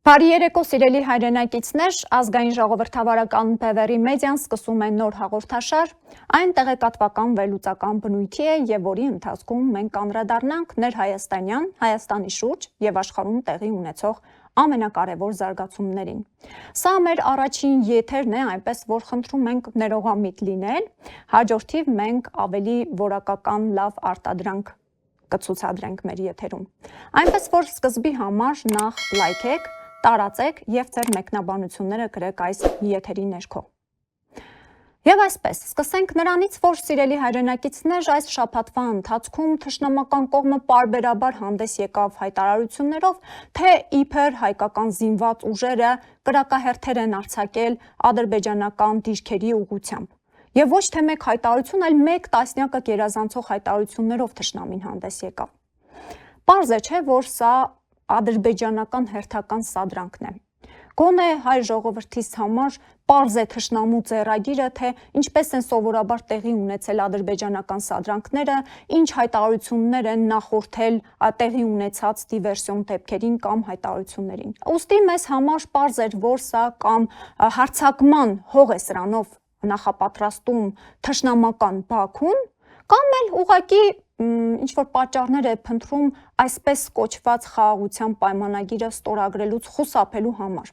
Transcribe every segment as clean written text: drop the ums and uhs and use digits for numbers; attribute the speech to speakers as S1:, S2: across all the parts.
S1: Բարի երեկո սիրելի հայրենակիցներ, ազգային ժողովրդավարական բևեռի մեդիան սկսում է նոր հաղորդաշար, այն տեղեկատվական վերլուծական բնույթի է եւ որի ընթացքում մենք կանդրադառնանք ներհայաստանյան, Հայաստանի շուրջ եւ աշխարհում տեղի ունեցող ամենակարևոր զարգացումներին։ Սա մեր առաջին եթերն է, այնպես որ խնդրում ենք ներողամիտ լինել, հաջորդիվ մենք ավելի որակական լավ արտադրանք կցուցադրենք մեր եթերում։ Այնպես որ սկզբի համար նախ լայքեք, տարածեք եւ ձեր մեկնաբանությունները գրեք այս եթերի ներքո։ Եվ այսպես, սկսենք նրանից, որ սիրելի հայրենակիցներ այս շաբաթվա ընթացքում թշնամական կողմը պարբերաբար հանդես եկավ հայտարարություններով, թե իբր հայկական զինված ուժերը կրակահերթեր են արձակել ադրբեջանական դիրքերի ուղղությամբ։ Եվ ոչ թե մեկ հայտարարություն, այլ մեկ տասնյակը գերազանցող հայտարարություններով թշնամին հանդես եկավ։ Պարզ է, չէ, որ սա ադրբեջանական հերթական սադրանքն է։ Գոնե հայ ժողովրդիս համար պարզ է թշնամու ձեռագիրը, թե ինչպես են սովորաբար տեղի ունեցել ադրբեջանական սադրանքները, ինչ հայտարարություններ են նախորդել տեղի ունեցած դիվերսիոն դեպքերին կամ հայտարարություններին։ Ուստի մեզ համար պարզ էր, որ սա կամ հարձակման հող է սրանով նախապատրաստում թշնամական Բաքուն, կամ էլ ուղղակի ինչ-որ պատճառներ է փնտրում այսպես կոչված խաղաղության պայմանագիրը ստորագրելուց խուսափելու համար։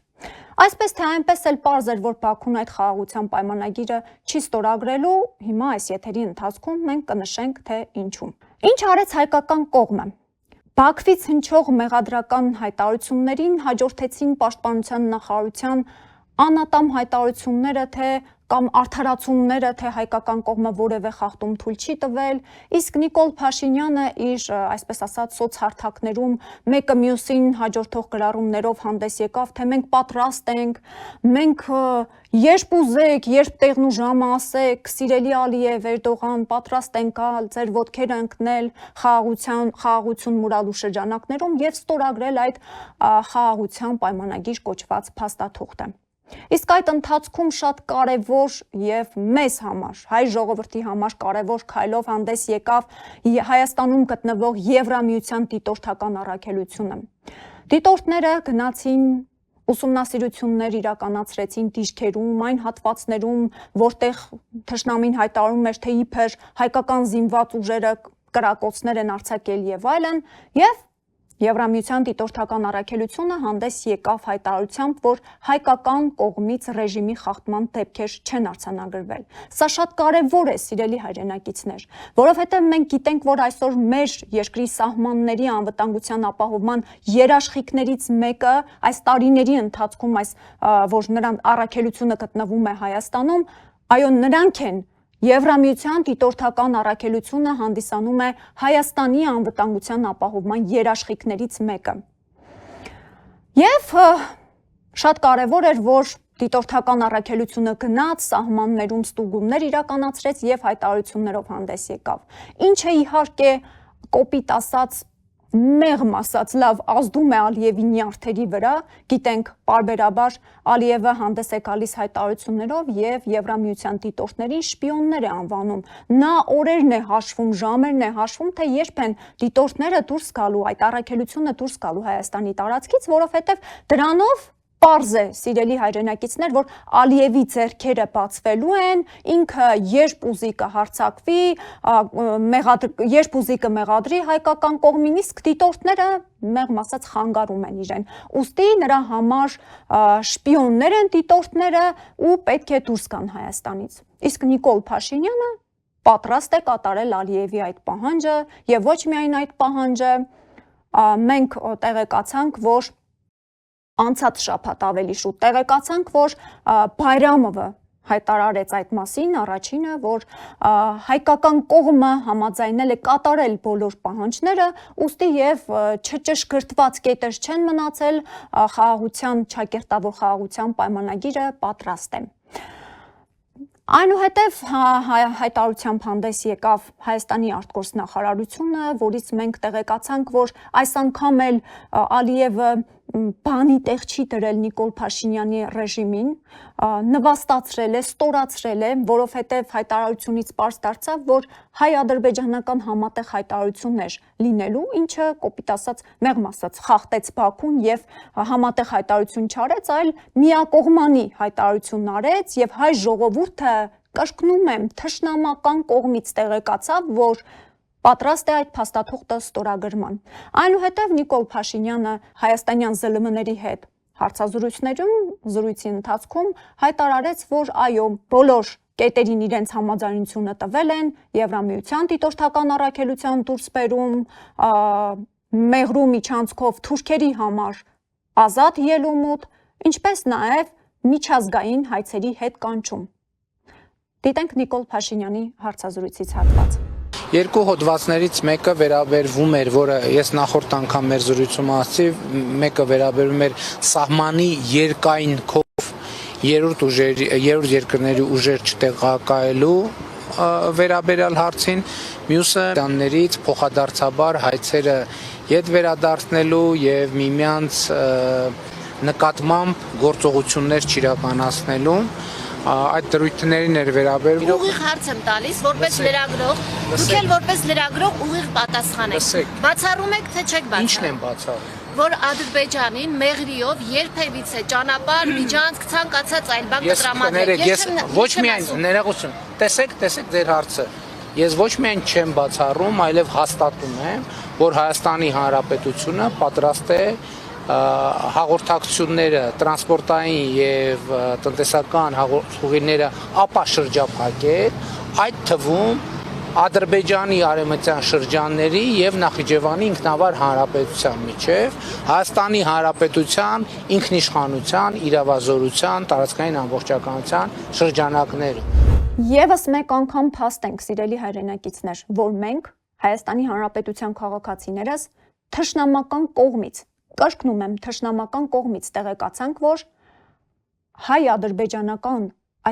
S1: Այսպես թե այնպես էլ պարզ էր, որ Բաքուն այդ խաղաղության պայմանագիրը չի ստորագրելու, հիմա այս եթերի ընթացքում մենք կնշենք, թե ինչու։ Ինչ արեց հայկական կողմը։ Բաքվից հնչող մեղադրական հայտարարություններին հաջորդեցին պաշտպանության նախարարության անատամ հայտարարությունները, թե կամ արդարացումները, թե հայկական կողմը որևէ խախտում թույլ չի տվել, իսկ Նիկոլ Փաշինյանը իր, այսպես ասած, սոցհարթակներում մեկը մյուսին հաջորդող գրառումներով հանդես եկավ, թե մենք պատրաստ ենք, մենք երբ ուզեք, երբ տեղն ու ժամը ասեք, սիրելի Ալիև, Էրդողան, պատրաստ ենք ձեր ոտքերը ընկնել խաղաղություն մուրալու շրջանակներում եւ ստորագրել այդ խաղաղության պայմանագիր կոչված փաստաթուղթը։ Իսկ այդ ընթացքում շատ կարևոր եւ մեզ համար, հայ ժողովրդի համար կարևոր քայլով հանդես եկավ Հայաստանում գտնվող Եվրամիության դիտորդական առաքելությունը։ Դիտորդները գնացին ուսումնասիրություններ իրականացրեցին դիրքերում, այն հատվածներում, որտեղ թշնամին հայտարարում էր, թե իբր հայկական զինված ուժերը կրակոցներ են արձակել եւ այլն, եւ Եվրամիության դիտորդական առաքելությունը հանդես եկավ հայտարարությամբ, որ հայկական կողմից ռեժիմի խախտման դեպքեր չեն արձանագրվել։ Սա շատ կարևոր է, սիրելի հայրենակիցներ, որովհետև մենք գիտենք, որ այսօր մեր երկրի սահմանների անվտանգության ապահովման երաշխիքներից մեկը այս տարիների ընթացքում, որ նրան առաքելությունը գտնվում է Հայաստանում, այո, նրանք են։ Եվրամիության դիտորդական առաքելությունը հանդիսանում է Հայաստանի անվտանգության ապահովման երաշխիքներից մեկը։ Եվ շատ կարևոր էր, որ դիտորդական առաքելությունը գնաց, սահմաններում ստուգումներ իրականացրեց եւ հայտարարություններով հանդես եկավ։ Ինչը իհարկե կոպիտ ասած մեղմ ասած լավ ազդում է Ալիևի նյարդերի վրա, գիտենք պարբերաբար Ալիևը հանդես է գալիս հայտարարություններով եւ Եվրամիության դիտորդներին շպիոններ է անվանում։ Նա օրերն է հաշվում, ժամերն է հաշվում, թե երբ են դիտորդները դուրս գալու, այդ առաքելությունը դուրս գալու Հայաստանի տարածքից, որովհետեւ դրանով պարզ է, սիրելի հայրենակիցներ, որ Ալիևի ձեռքերը բացվելու են, ինքը երբ ուզի կհարձակվի, երբ ուզի կմեղադրի հայկական կողմին, իսկ դիտորդները մեղմ ասած խանգարում են իրեն։ Ուստի նրա համար շպիոններ են դիտորդները ու պետք է դուրս գան Հայաստանից։ Իսկ Նիկոլ Փաշինյանը պատրաստ է կատարել Ալիևի այդ պահանջը եւ ոչ միայն այդ պահանջը, մենք տեղեկացանք, որ անցած շաբաթ ավելի շուտ տեղեկացանք, որ Բայրամովը հայտարարեց այդ մասին, առաջինը, որ հայկական կողմը համաձայնել է կատարել բոլոր պահանջները, ուստի եւ չճշգրտված կետեր չեն մնացել, ճակերտավոր խաղաղության պայմանագիրը պատրաստ է։ Այնուհետև հայտարարությամբ հանդես եկավ Հայաստանի արտգործնախարարությունը, որից մենք տեղեկացանք, որ այս անգամ էլ Ալիևը բանի տեղ չի դրել Նիկոլ Փաշինյանի ռեժիմին, նվաստացրել է, ստորացրել է, որովհետև հայտարարությունից պարզ դարձավ, որ հայ-ադրբեջանական համատեղ հայտարարություններ լինելու, ինչը կոպիտ ասած, մեղմ ասած, խախտեց Բաքուն եւ համատեղ հայտարարություն չարեց, այլ միակողմանի հայտարարություն արեց եւ հայ ժողովուրդը կրկնում եմ, թշնամական կողմից տեղեկացավ, որ պատրաստ է այդ փաստաթուղթը ստորագրման։ Այնուհետև Նիկոլ Փաշինյանը հայաստանյան ԶԼՄ-ների հետ հարցազրույցներում, զրույցի ընթացքում հայտարարեց, որ այո, բոլոր կետերին իրենց համաձայնությունը տվել են, Եվրամիության դիտորդական առաքելության դուրս բերում, մեղրու միջանցքով թուրքերի համար ազատ ելումուտ, ինչպես նաև միջազգային հայցերի հետ կանչում։ Դիտենք Նիկոլ Փաշինյանի հարցազրույցից հատված։
S2: Երկու հոդվածներից մեկը վերաբերվում էր, որը ես նախորդ անգամ մեր զրույցում ասացի, մեկը վերաբերում էր սահմանի երկայն քով երրորդ երկրների ուժեր չտեղակայելու վերաբերյալ հարցին, մյուսը դաններից փոխադարձաբար հայցերը ետ վերադարձնելու եւ միմյանց նկատմամբ գործողություններ չիրականացնելու այդ դրույթներին էր վերաբերվում։
S3: Ուղիղ հարց եմ տալիս, որպես լրագրող, դուք էլ որպես լրագրող ուղիղ պատասխան եք։ Բացառում եք, թե չեք բացառում։
S2: Ինչն եմ բացառում։
S3: Որ Ադրբեջանին մեղրիով երբևիցե ճանապարհ, միջանցք, ցանկացած այլ բան կտրամադրել։
S2: Ես ոչ միայն ներողություն, տեսեք ձեր հարցը։ Ես ոչ միայն չեմ բացառում, այլև հաստատում եմ, որ Հայաստանի Հանրապետությունը պատրաստ է հաղորդակցությունները տրանսպորտային եւ տնտեսական հաղորդումները ապաշրջափակել, այդ թվում Ադրբեջանի արևմտյան շրջանների եւ Նախիջևանի ինքնավար հանրապետության միջև Հայաստանի Հանրապետության ինքնիշխանության, իրավազորության, տարածքային ամբողջականության շրջանակներում։
S1: Եվս մեկ անգամ փաստ ենք, սիրելի հայրենակիցներ, որ մենք Հայաստանի Հանրապետության քաղաքացիներս թշնամական կողմից կրկնում եմ, թշնամական կողմից տեղեկացանք, որ հայ-ադրբեջանական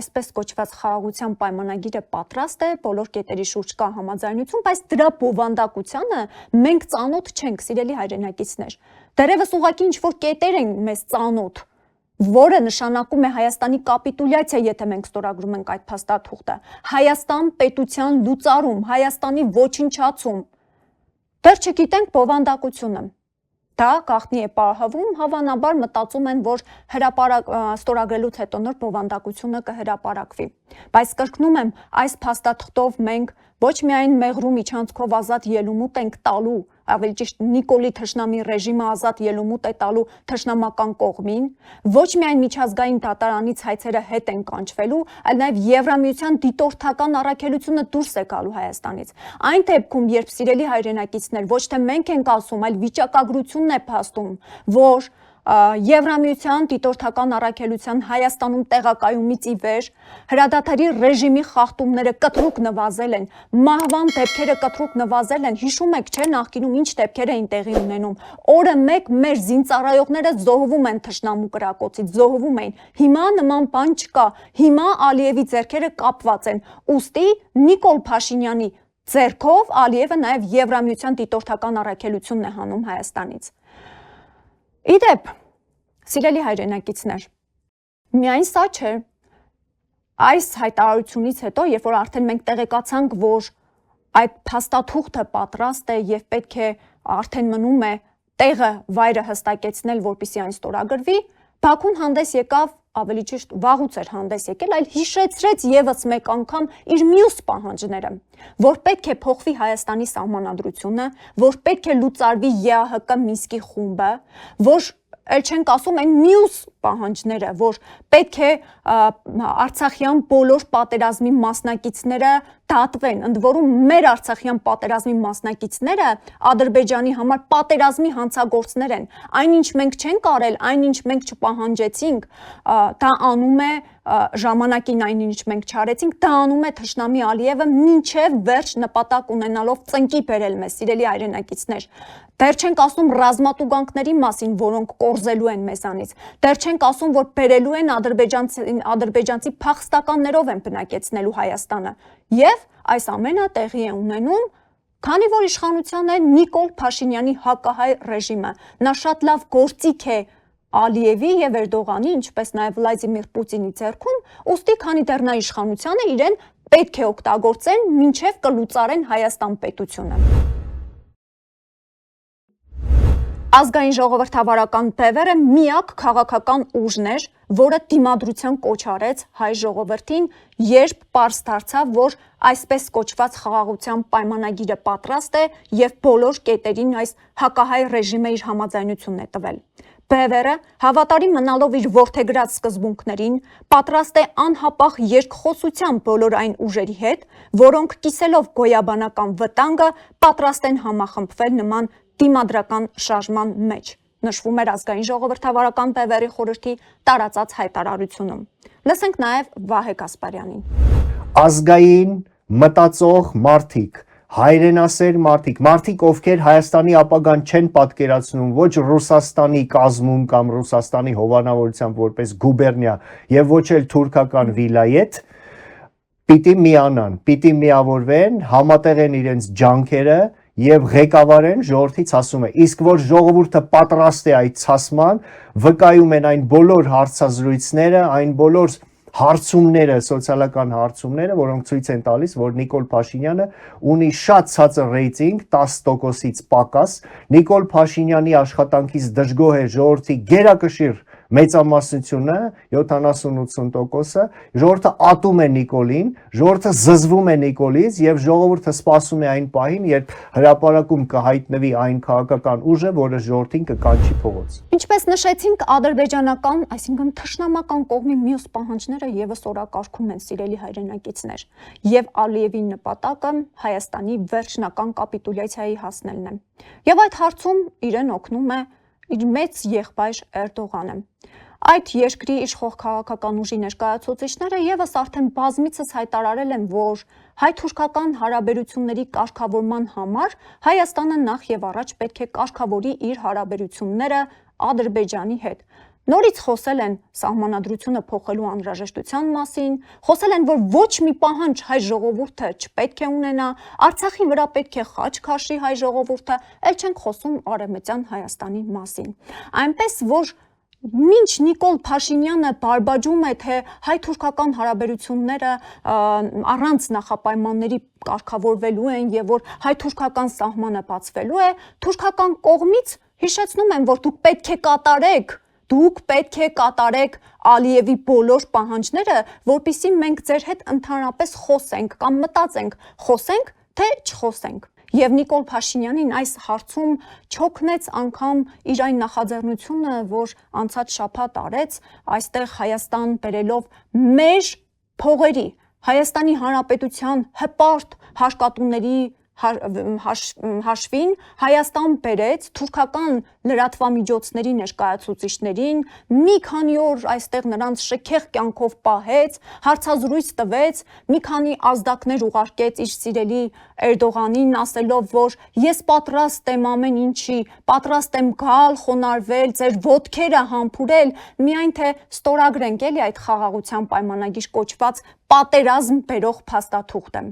S1: այսպես կոչված խաղաղության պայմանագիրը պատրաստ է, բոլոր կետերի շուրջ կա համաձայնություն, բայց դրա բովանդակությանը մենք ծանոթ չենք, սիրելի հայրենակիցներ։ Դեռևս ուղղակի ինչ-որ կետեր են մեզ ծանոթ, որը նշանակում է Հայաստանի կապիտուլյացիա, եթե մենք ստորագրում ենք այդ փաստաթուղթը, Հայաստան պետության լուծարում, Հայաստանի ոչնչացում։ Դեռ չգիտենք բովանդակությունը։ Դա գաղտնի է պահվում, հավանաբար մտածում են, որ ստորագրելուց հետո նոր բովանդակությունը կհրապարակվի։ Բայց կրկնում եմ, այս փաստաթղթով մենք ոչ միայն մեղրու միջանցքով ազատ ելումուտ ենք տալու, ավելի ճիշտ Նիկոլի թշնամի ռեժիմը ազատ ելումուտ է տալու թշնամական կողմին, ոչ միայն միջազգային դատարանից հայցերը հետ են կանչվելու, այլ նաև Եվրամիության դիտորդական առաքելությունը դուրս է գալու Հայաստանից։ Այն դեպքում, երբ սիրելի հայրենակիցներ, ոչ թե մենք ենք ասում, այլ վիճակագրությունն է փաստում, որ Եվրամիության դիտորդական առաքելության Հայաստանում տեղակայումից ի վեր հրադադարի ռեժիմի խախտումները կտրուկ նվազել են, մահվան դեպքերը կտրուկ նվազել են, հիշում եք, չէ, նախկինում ինչ դեպքեր էին տեղի ունենում, օրը մեկ մեր զինծառայողները զոհվում են թշնամու կրակոցից, զոհվում էին, հիմա նման բան չկա, հիմա Ալիևի ձեռքերը կապված են, ուստի Նիկոլ Փաշինյանի ձեռքով Ալիևը նաև Եվրամիության դիտորդական առաքելությունն է հանում Հայաստանից։ Իդեպ, սիրելի հայրենակիցներ, միայն սա չէ, այս հայտարարությունից հետո, երբ որ արդեն մենք տեղեկացանք, որ այդ փաստաթուղթը պատրաստ է եւ պետք է արդեն մնում է տեղը, վայրը հստակեցնել, որպեսզի այն ստորագրվի, Բաքուն հանդես եկավ, ավելի ճիշտ վաղուց էր հանդես եկել, այլ հիշեցրեց եւս մեկ անգամ իր մյուս պահանջները, որ պետք է փոխվի Հայաստանի սահմանադրությունը, որ պետք է լուծարվի ԵԱՀԿ Մինսկի խումբը, որ էլ չենք ասում այն մյուս պահանջները, որ պետք է Արցախյան բոլոր պատերազմի մասնակիցները դատվեն, ընդ որում մեր Արցախյան պատերազմի մասնակիցները Ադրբեջանի համար պատերազմի հանցագործներ են, այնինչ մենք չենք արել, այնինչ մենք չպահանջեցինք, դա անում է ժամանակին այնինչ մենք չարեցինք, դա անում է թշնամի Ալիևը մինչև վերջ նպատակ ունենալով ծնկի բերել մեզ, սիրելի հայրենակիցներ։ Դեռ չենք ասում ռազմատուգանքների մասին, որոնք կորզելու են մեզանից։ Դեռ չենք ասում, որ բերելու են ադրբեջանցի փախստականներով են բնակեցնելու Հայաստանը։ Եվ այս ամենը տեղի է ունենում Քանի որ իշխանության է Նիկոլ Փաշինյանի հակահայ ռեժիմը, նա շատ լավ գործիք է Ալիևի եւ Էրդողանի, ինչպես նաեւ Վլադիմիր Պուտինի ձեռքում, ուստի քանի դեռ նա իշխանության է, իրեն պետք է օգտագործեն, մինչեւ կլուծարեն Հայաստան պետությունը։ Ազգային ժողովրդավարական բևերը միակ քաղաքական ուժն էր, որը դիմադրության կոչ արեց հայ ժողովրդին, երբ պարզ դարձավ, որ այսպես կոչված խաղաղության պայմանագիրը պատրաստ է եւ բոլոր կետերին այս հակահայ ռեժիմը իր համաձայնությունն է տվել։ Բևերը, հավատարիմ մնալով իր որդեգրած սկզբունքներին, պատրաստ է անհապաղ երկխոսության բոլոր այն ուժերի հետ, որոնք կիսելով գոյաբանական վտանգը պատրաստ են համախմբվել նման դիմադրական շարժման մեջ, նշվում էր ազգային ժողովրդավարական բևերի խորհրդի տարածած հայտարարությունում։ Լսենք նաև Վահե Գասպարյանին։
S4: Ազգային մտածող մարդիկ, հայրենասեր մարդիկ, ովքեր Հայաստանի ապագան չեն պատկերացնում ոչ Ռուսաստանի կազմում կամ Ռուսաստանի հովանավորությամբ որպես գուբերնիա եւ ոչ էլ թուրքական վիլայեթ, պիտի միանան, պիտի միավորվեն, համատեղեն իրենց ջանքերը եւ ղեկավարեն ժողովրդից ասում է, իսկ որ ժողովուրդը պատրաստ է այդ ցասման, վկայում են այն բոլոր հարցազրույցները, այն բոլոր հարցումները, սոցիալական հարցումները, որոնք ցույց են տալիս, որ Նիկոլ Փաշինյանը ունի շատ ցածր ռեյտինգ, 10%-ից պակաս, Նիկոլ Փաշինյանի աշխատանքից դժգոհ է ժողովրդի գերակշիռ մեծամասնությունը, 70-80%-ը, ժողովուրդը ատում է Նիկոլին, ժողովուրդը զզվում է Նիկոլից եւ ժողովուրդը սպասում է այն պահին, երբ հրապարակում կհայտնվի այն քաղաքական ուժը, որը ժողովրդին կկանչի փողոց։
S1: Ինչպես նշեցինք, ադրբեջանական, այսինքն թշնամական կողմի մյուս պահանջները եւս օրակարգում են, սիրելի հայրենակիցներ, եւ Ալիևի նպատակը Հայաստանի վերջնական կապիտուլյացիայի հասնելն է։ Եվ այդ հարցում իրեն օգնում է իր մեծ եղբայր Էրդողանը։ Այդ երկրի իշխող քաղաքական ուժի ներկայացուցիչները եւս արդեն բազմիցս հայտարարել են, որ հայ-թուրքական հարաբերությունների կարգավորման համար Հայաստանը նախ եւ առաջ պետք է կարգավորի իր հարաբերությունները Ադրբեջանի հետ։ Նորից խոսել են սահմանադրությունը փոխելու անհրաժեշտության մասին, խոսել են, որ ոչ մի պահանջ հայ ժողովուրդը չպետք է ունենա, Արցախի վրա պետք է խաչ քաշի հայ ժողովուրդը, ել չենք խոսում Արևմտյան Հայաստանի մասին։ Այնպես որ մինչ Նիկոլ Փաշինյանը բարբաջում է, թե հայ-թուրքական հարաբերությունները առանց նախապայմանների կարգավորվելու են եւ որ հայ-թուրքական սահմանը բացվելու է, թուրքական կողմից հիշեցնում են, որ դուք պետք է կատարեք Ալիևի բոլոր պահանջները, որպեսզի մենք ձեր հետ ընդհանրապես խոսենք կամ մտածենք, խոսենք, թե չխոսենք։ Եվ Նիկոլ Փաշինյանին այս հարցում չօգնեց անգամ իր այն նախաձեռնությունը, որ անցած շաբաթ արեց, այստեղ Հայաստան բերելով մեր փողերի, Հայաստանի Հանրապետության հպարտ հարկատուների հաշվին Հայաստան բերեց թուրքական լրատվամիջոցների ներկայացուցիչներին, մի քանի օր այստեղ նրանց շքեղ կյանքով պահեց, հարցազրույց տվեց, մի քանի ազդակներ ուղարկեց իր սիրելի Էրդողանին, ասելով, որ ես պատրաստ եմ ամեն ինչի, պատրաստ եմ գալ, խոնարհվել, ձեր ոտքերը համբուրել, միայն թե ստորագրենք էլի այդ խաղաղության պայմանագիր կոչված պատերազմ բերող փաստաթուղթը։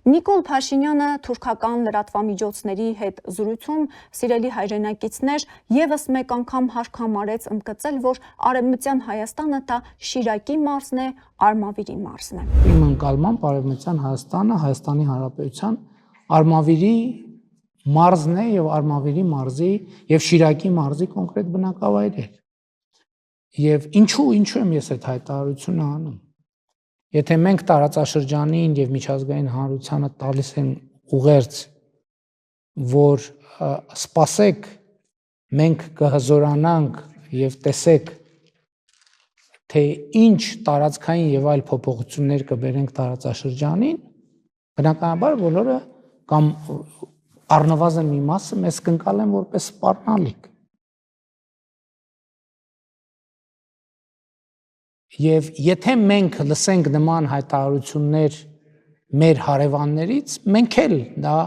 S1: Նիկոլ Փաշինյանը թուրքական լրատվամիջոցների հետ զրույցում, սիրելի հայրենակիցներ, եւս մեկ անգամ հարկ համարեց ընդգծել, որ Արևմտյան Հայաստանը դա Շիրակի մարզն է, Արմավիրի մարզն է։
S2: Իմ ընկալմամբ Արևմտյան Հայաստանը Հայաստանի Հանրապետության Արմավիրի մարզն է եւ Արմավիրի մարզի եւ Շիրակի մարզի կոնկրետ բնակավայր է։ Եվ ինչու եմ ես այդ հայտարարությունը անում։ Եթե մենք տարածաշրջանին եւ միջազգային հանրությանը տալիս են ուղերձ, որ սպասեք, մենք կհզորանանք եւ տեսեք, թե ինչ տարածքային եւ այլ փոփոխություններ կբերենք տարածաշրջանին, բնականաբար բոլորը կամ առնվազն մի մասը մեզ կընկալեն որպես սպառնալիք։ Եվ եթե մենք լսենք նման հայտարարություններ մեր հարևաններից, մենք էլ դա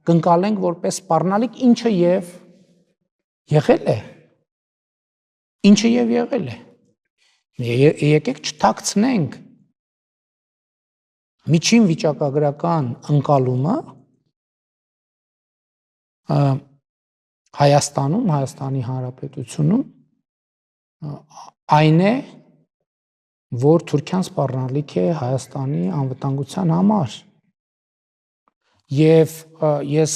S2: կընկալենք որպես սպառնալիք, ինչը եւ եղել է։ Եկեք չթաքցնենք միջին վիճակագրական ընկալումը, Հայաստանում, Հայաստանի Հանրապետությունում այն է, որ Թուրքիան սպառնալիք է Հայաստանի անվտանգության համար։ Եվ ես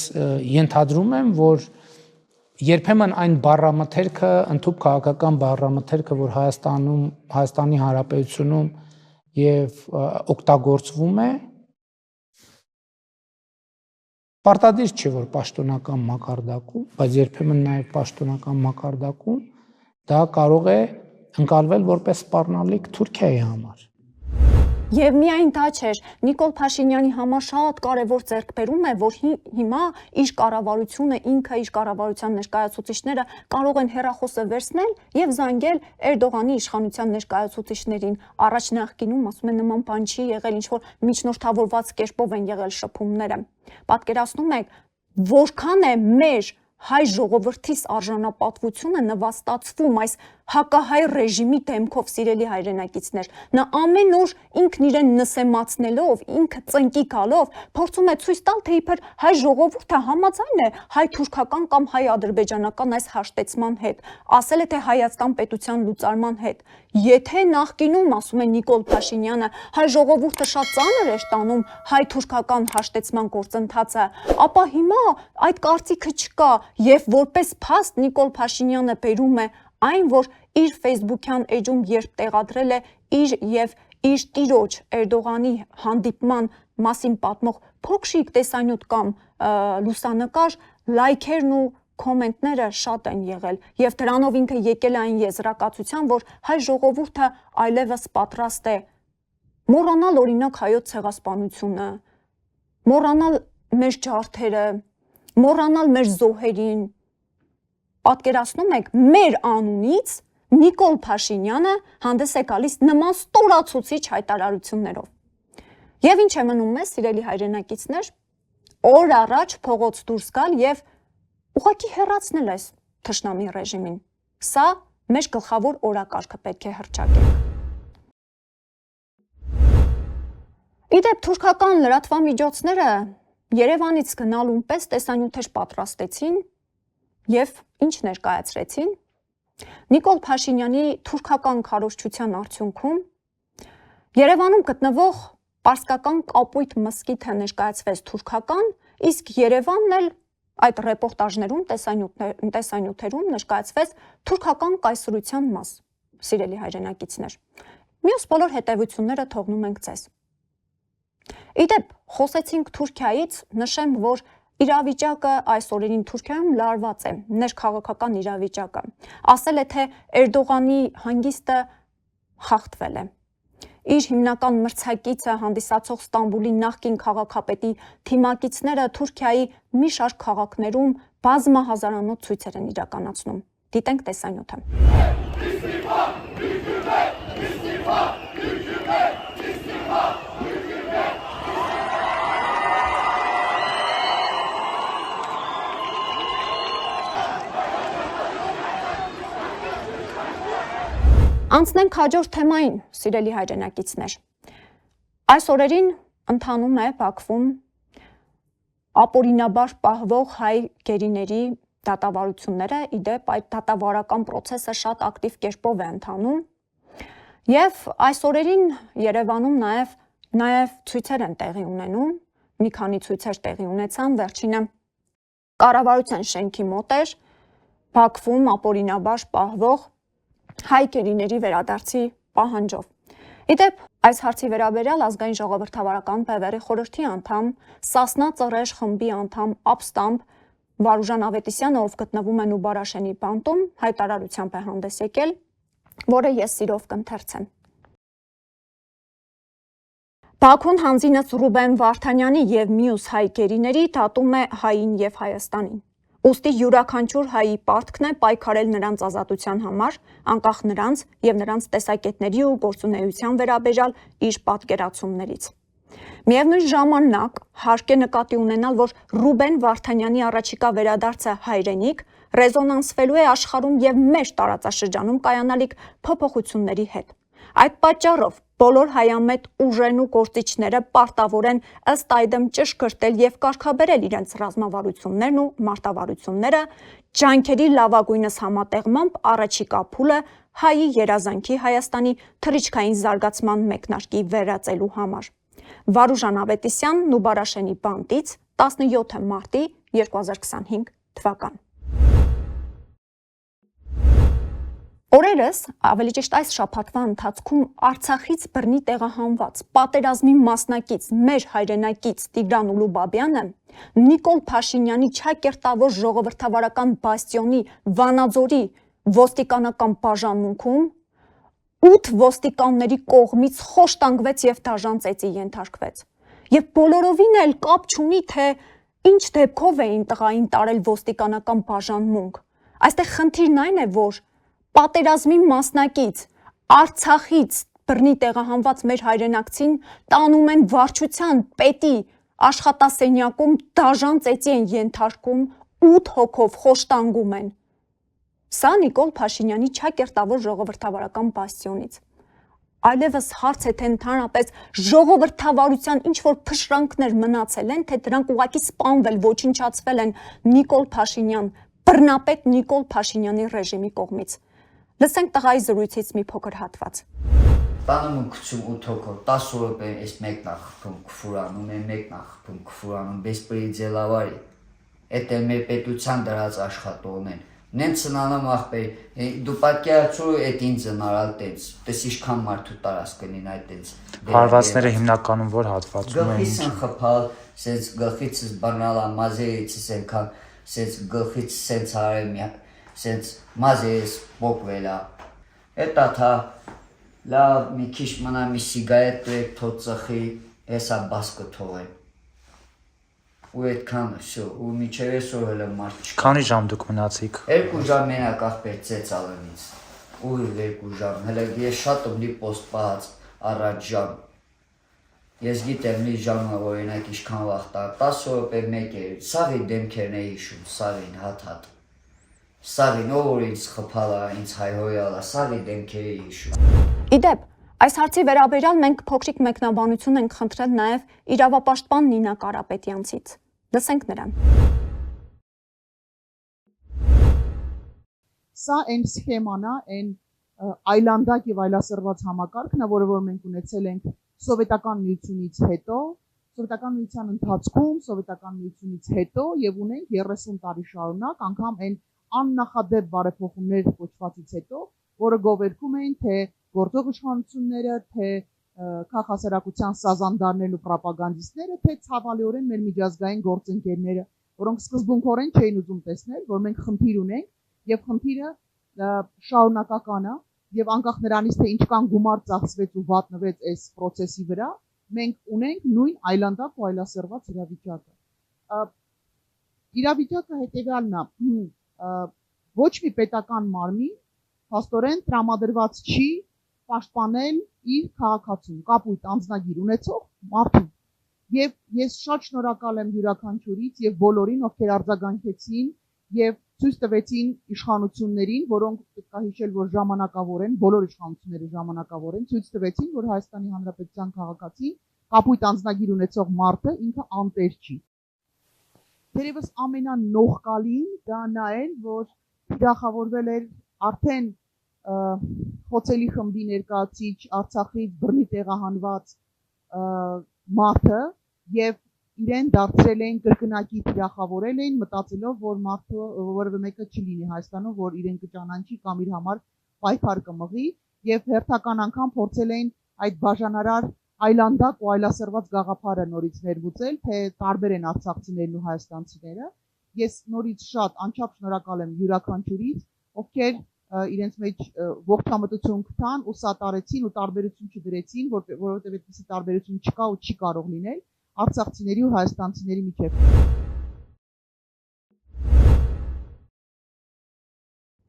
S2: ենթադրում եմ, որ երբեմն այն բառամթերքը, ընդհանուր քաղաքական բառամթերքը, որ Հայաստանի Հանրապետությունում եւ օգտագործվում է, պարտադիր չէ, որ պաշտոնական մակարդակում, բայց երբեմն նաեւ պաշտոնական մակարդակում դա կարող է ընկալվել որպես սպառնալիք Թուրքիայի համար։
S1: Եվ միայն դա չէր, Նիկոլ Փաշինյանի համար շատ կարևոր ձեռքբերում է, որ հիմա իր կառավարությունը, ինքը իր կառավարության ներկայացուցիչները կարող են հեռախոսը վերցնել եւ զանգել Էրդողանի իշխանության ներկայացուցիչներին։ Առաջ նախկինում ասում են նման բան չի եղել, ինչ որ միջնորդավորված կերպով են եղել շփումները։ Պատկերացնում եք, որքան է մեր հայ ժողովրդիս արժանապատվությունը նվաստացվում այս հակահայ ռեժիմի դեմքով, սիրելի հայրենակիցներ։ Նա ամեն օր ինքն իրեն նսեմացնելով, ինքը ծնկի գալով փորձում է ցույց տալ, թե իբր հայ ժողովուրդը համաձայն է հայ-թուրքական կամ հայ-ադրբեջանական այս հաշտեցման հետ, ասել է թե Հայաստան պետության լուծարման հետ։ Եթե նախկինում, ասում է Նիկոլ Փաշինյանը, հայ ժողովուրդը շատ ծանր էր տանում հայ-թուրքական հաշտեցման գործընթացը, ապա հիմա այդ կարծիքը չկա եւ որպես փաստ Նիկոլ Փաշինյանը բերում է այն, որ իր Facebook-յան էջում երբ տեղադրել է իր եւ իր տիրոջ Էրդողանի հանդիպման մասին պատմող փոքրիկ տեսանյութ կամ լուսանկար, լայքերն ու կոմենտները շատ են եղել եւ դրանով ինքը եկել է այն եզրակացության, որ հայ ժողովուրդը այլևս պատրաստ է մոռանալ օրինակ հայոց ցեղասպանությունը, մոռանալ մեր ջարդերը, մոռանալ մեր զոհերին։ Պատկերացնում եք, մեր անունից Նիկոլ Փաշինյանը հանդես է գալիս նման ստորացուցիչ հայտարարություններով։ Եվ ինչ է մնում մեզ, սիրելի հայրենակիցներ, օր առաջ փողոց դուրս գալ եւ ուղղակի հեռացնել այս թշնամի ռեժիմին։ Սա մեր գլխավոր օրակարգը պետք է հռչակի։ Իդեպ թուրքական լրատվամիջոցները Երևանից գնալուն պես տեսանյութեր պատրաստեցին եւ ինչ ներկայացրեցին։ Նիկոլ Փաշինյանի թուրքական քարոզչության արդյունքում Երևանում գտնվող պարսկական կապույտ մզկիթը ներկայացվեց թուրքական, իսկ Երևանն էլ այդ ռեպորտաժներում, տեսանյութերում ներկայացվեց թուրքական կայսրության մաս, սիրելի հայրենակիցներ։ Մյուս բոլոր հետևությունները թողնում ենք ձեզ։ Իդեպ, խոսեցինք Թուրքիայից, նշեմ, որ իրավիճակը այս օրերին Թուրքիայում լարված է, ներքաղաքական իրավիճակը։ Ասել է, թե Էրդողանի հանգիստը խախտվել է։ Իր հիմնական մրցակիցը հանդիսացող Ստամբուլի նախկին քաղաքապետի թիմակիցները Թուրքիայի մի շարք քաղաքներում բազմահազարանոց ցույցեր են իրականացնում։ Դիտենք տեսանյութը։ Անցնենք հաջորդ թեմային, սիրելի հայրենակիցներ։ Այս օրերին ընթանում է Բաքվում ապօրինաբար պահվող հայ գերիների դատավարությունները, իդեպ այդ դատավարական process-ը շատ ակտիվ կերպով է ընթանում։ Եվ այս օրերին Երևանում նաև ցույցեր են տեղի ունենում, մի քանի ցույցեր տեղի ունեցան, վերջինը կառավարության շենքի մոտ էր Բաքվում ապօրինաբար պահվող հայ գերիների վերադարձի պահանջով։ Իդեպ, այս հարցի վերաբերյալ ազգային ժողովրդավարական բևեռի խորհրդի անդամ, Սասնա ծռեր խմբի անդամ Ապստամբ Վարուժան Ավետիսյանը, ով գտնվում է Նուբարաշենի բանտում, հայտարարությամբ է հանդես եկել, որը ես սիրով կընթերցեմ։ Բաքուն հանձինած Ռուբեն Վարդանյանի եւ մյուս հայ գերիների դատում է հային եւ Հայաստանին։ Ուստի յուրաքանչյուր հայի պարտքն է պայքարել նրանց ազատության համար, անկախ նրանց եւ նրանց տեսակետների ու գործունեության վերաբերյալ իր պատկերացումներից։ Միևնույն ժամանակ հարկ է նկատի ունենալ, որ Ռուբեն Վարդանյանի առաջիկա վերադարձը հայրենիք ռեզոնանսվելու է աշխարհում եւ մեր տարածաշրջանում կայանալիք փոփոխությունների հետ։ Այդ պատճառով բոլոր հայամետ ուժերն ու գործիչները պարտավոր են ըստ այդմ ճշգրտել եւ կարգաբերել իրենց ռազմավարություններն ու մարտավարությունները, ջանքերի լավագույնս համատեղմամբ առաջիկա փուլը հայի երազանքի Հայաստանի թռիչքային զարգացման մեկնարկի վերածելու համար։ Վարուժան Ավետիսյան, Նուբար Աշենի բանտից 17 մարտի 2025 թվական։ Օրերս, ավելի ճիշտ այս շաբաթվա ընթացքում Արցախից բռնի տեղահանված պատերազմի մասնակից մեր հայրենակից Տիգրան Ուլուբաբյանը Նիկոլ Փաշինյանի չակերտավոր ժողովրդավարական բաստիոնի Վանաձորի ոստիկանական բաժանմունքում 8 ոստիկանների կողմից խոշտանգվեց եւ դաժան ծեծի ենթարկվեց։ Եվ բոլորովին էլ կապ չունի, թե ինչ դեպքով էին տղային տարել ոստիկանական բաժանմունք։ Այստեղ խնդիրն այն է, որ պատերազմի մասնակից Արցախից բռնի տեղահանված մեր հայրենակցին տանում են վարչության պետի աշխատասենյակում դաժան ծեծի են ենթարկում 8 հոգով խոշտանգում են։ Սա Նիկոլ Փաշինյանի չակերտավոր ժողովրդավարական բաստիոնից։ Այլևս հարց է, թե ընդհանրապես ժողովրդավարության ինչ որ փշրանքներ մնացել են, թե դրանք ուղղակի սպանվել, ոչնչացվել են Նիկոլ Փաշինյան, բռնապետ Նիկոլ Փաշինյանի ռեժիմի կողմից։ Լսենք տղայի զրույցից մի փոքր հատված։
S5: Տանում եմ քցում 8 հոգով, 10 րոպե այս մեկն ախփում քֆուրանում, մեկն ախփում քֆուրանում, բեսպրիձելավարի։ Էդ է մեր պետության դրած աշխատողն են։ Նենց նանում ախպեր, դու պատկերացրու այդ ինձ նարալ տենց, տես իշքան մարդու տարած կնին այդ տենց։
S6: Հարվածները հիմնականում որ հատվածում են։
S5: Գլխից են խփալ, սենց գլխիցս բռնալա, մազերիցս ենքան, սենց գլխից սենց արել մի սենց մազերս բոկվելա։ Էտա թա լավ մի քիչ մնա մի սիգարետ դրեք թող ծխի, հեսա բասկը թողեն։ Ու այդքան շո, ու միջև այսօր հələ մարդ չկա։
S6: Քանի ժամ դուք մնացիք։
S5: 2 ժամ մենակ ախպեր ծեծալնից։ Ու 2 ժամ, հələ ես շատ եմ լի պոստ պահած առաջ ժամ։ Ես գիտեմ լի ժամը օրինակ ինչքան վաղ տա, 10 րոպե մեկ է, սաղի դեմքերն է հիշում, սաղին հատ-հատ։ Սաղին ով ինձ խփալա, ինձ հայհոյալա, սաղի դեմքերը հիշում։
S1: Իդեպ, այս հարցի վերաբերյալ մենք փոքրիկ մեկնաբանություն ենք խնդրել նաև իրավապաշտպան Նինա Կարապետյանցից։ Լսենք նրան։
S7: Սա այն սխեման է, այն այլանդակ եւ այլասերված համակարգն է, որը որ մենք ունեցել ենք սովետական միությունից հետո, սովետական միության ընթացքում, սովետական միությունից հետո եւ ունենք 30 տարի շարունակ, անգամ այն աննախադեպ բարեփոխումներ կոչվածից հետո, որը գովերքում էին թե գործող իշխանությունները, թե քաղաքասարակության սազանդարներն ու պրոպագանդիստները, թե ցավալիորեն մեր միջազգային գործընկերները, որոնք սկզբունքորեն չէին ուզում տեսնել, որ մենք խնդիր ունենք եւ խնդիրը շարունակական է եւ անկախ նրանից թե ինչքան գումար ծախսվեց ու վատնվեց այս process-ի վրա, մենք ունենք նույն այլանդակ ու այլասերված իրավիճակը։ Իրավիճակը հետեւյալն է, ոչ մի պետական մարմին փաստորեն տրամադրված չի պաշտպանել իր քաղաքացուն, կապույտ անձնագիր ունեցող մարդուն։ Եվ ես շատ շնորհակալ եմ յուրաքանչյուրից եւ բոլորին, ովքեր արձագանքեցին եւ ցույց տվեցին իշխանություններին, որոնք պետք է հիշել, որ ժամանակավոր են, բոլոր իշխանությունները ժամանակավոր են, ցույց տվեցին, որ Հայաստանի Հանրապետության քաղաքացին կապույտ անձնագիր ունեցող մարդը ինքը անտեր չի։ Դերևս ամենանողկալին դա նա է, որ թիրախավորվել էր արդեն խոցելի խմբի ներկայացիչ Արցախից բռնի տեղահանված մարդը եւ իրեն դարձրել են կրկնակի թիրախավորել են, մտածելով, որ մարդը որևէ մեկը չի լինի Հայաստանում, որ իրեն կճանաչի կամ իր համար պայքար կմղի եւ հերթական անգամ փորձել են այդ բաժանարար այլանդակ ու այլասերված գաղափարը նորից ներմուծել, թե տարբեր են արցախցիներն ու հայաստանցիները։ Ես նորից շատ անչափ շնորհակալ եմ յուրաքանչյուրից, ովքեր իրենց մեջ ողջամտություն գտան ու սատարեցին ու տարբերություն չդրեցին, որովհետև այդպիսի տարբերություն չկա ու չի կարող լինել արցախցիների ու հայաստանցիների միջև։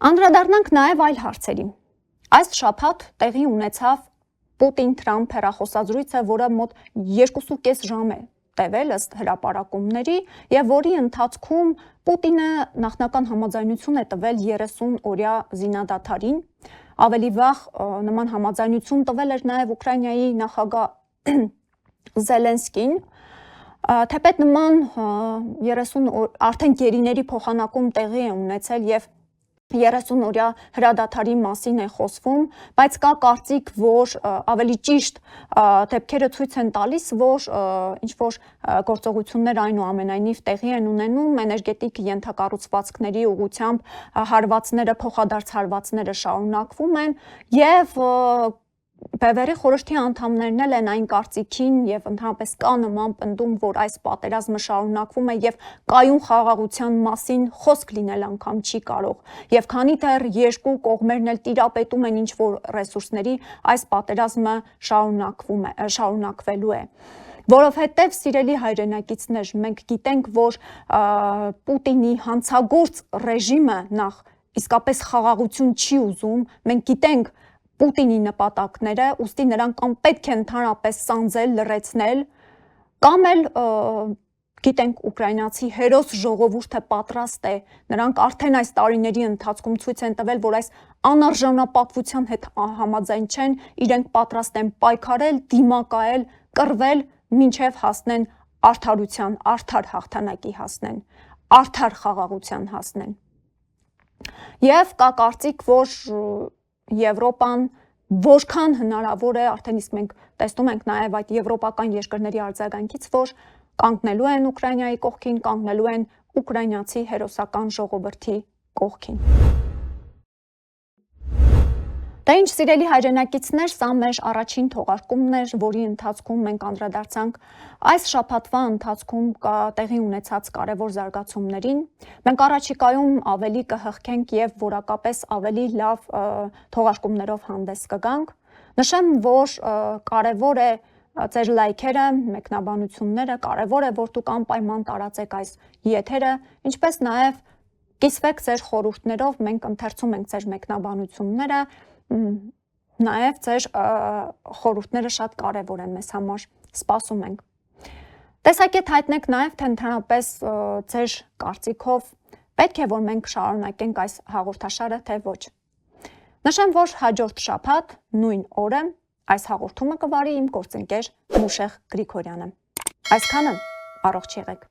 S1: Անդրադառնանք նաև այլ հարցերի։ Այս շաբաթ տեղի ունեցավ Պուտին-Թրամփ հեռախոսազրույցը, որը մոտ 2.5 ժամ է տևել ըստ հրապարակումների եւ որի ընթացքում Պուտինը նախնական համաձայնություն է տվել 30 օրյա զինադադարին, ավելի վաղ նման համաձայնություն տվել էր նաև Ուկրաինայի նախագահ Զելենսկին, թեպետ նման 30 արդեն գերիների փոխանակում տեղի է ունեցել եւ 30-օրյա հրադադարի մասին է խոսվում, բայց կա կարծիք, որ ավելի ճիշտ դեպքերը ցույց են տալիս, որ ինչ-որ գործողություններ այնուամենայնիվ տեղի են ունենում, էներգետիկ ենթակառուցվածքների ուղղությամբ հարվածները, փոխադարձ հարվածները շարունակվում են եւ Բևերի խորհրդի անդամներն են այն կարծիքին եւ ընդհանրապես կա նման պնդում, որ այս պատերազմը շարունակվում է եւ կայուն խաղաղության մասին խոսք լինել անգամ չի կարող։ Եվ քանի դեռ երկու կողմերն էլ տիրապետում են ինչ-որ ռեսուրսների, այս պատերազմը շարունակվելու է։ Որովհետև սիրելի հայրենակիցներ, մենք գիտենք, որ Պուտինի հանցագործ ռեժիմը նախ իսկապես խաղաղություն չի ուզում, մենք գիտենք Պուտինի նպատակները, ուստի նրանք կամ պետք է ընդհանրապես սանձել, լրացնել, կամ էլ գիտենք ուկրաինացի հերոս ժողովուրդը պատրաստ է, նրանք արդեն այս տարիների ընթացքում ցույց են տվել, որ այս անարժանապատվության հետ համաձայն չեն, իրենք պատրաստ են պայքարել, դիմակայել, կռվել, մինչև հասնեն արդարության, արդար հաղթանակի հասնեն, արդար խաղաղության հասնեն։ Եվ կա կարծիք, որ Եվրոպան որքան հնարավոր է, արդեն իսկ մենք տեսնում ենք նաև այդ եվրոպական երկրների արձագանքից, որ կանգնելու են Ուկրաինայի կողքին, կանգնելու են ուկրաինացի հերոսական ժողովրդի կողքին։ Դա ինչ սիրելի հայրենակիցներ, սա մեր առաջին թողարկումն էր, որի ընթացքում մենք անդրադարձանք այս շաբաթվա ընթացքում տեղի ունեցած կարևոր զարգացումներին։ Մենք առաջիկայում ավելի կհղկենք եւ որակապես ավելի լավ թողարկումներով հանդես կգանք։ Նշեմ, որ կարևոր է ձեր լայքերը, մեկնաբանությունները, կարևոր է, որ դուք անպայման տարածեք այս եթերը, ինչպես նաեւ կիսվեք ձեր խորհուրդներով, մենք ընթերցում ենք ձեր մեկնաբանությունները, նաև ձեր խորհուրդները շատ կարևոր են մեզ համար, սպասում ենք։ Տեսակետ հայտնեք նաև, թե ընդհանրապես ձեր կարծիքով պետք է, որ մենք շարունակենք այս հաղորդաշարը, թե ոչ։ Նշեմ, որ հաջորդ շաբաթ նույն օրը այս հաղորդումը կվարի իմ գործընկեր Մուշեղ Գրիգորյանը։ Այսքանը, առողջ եղեք։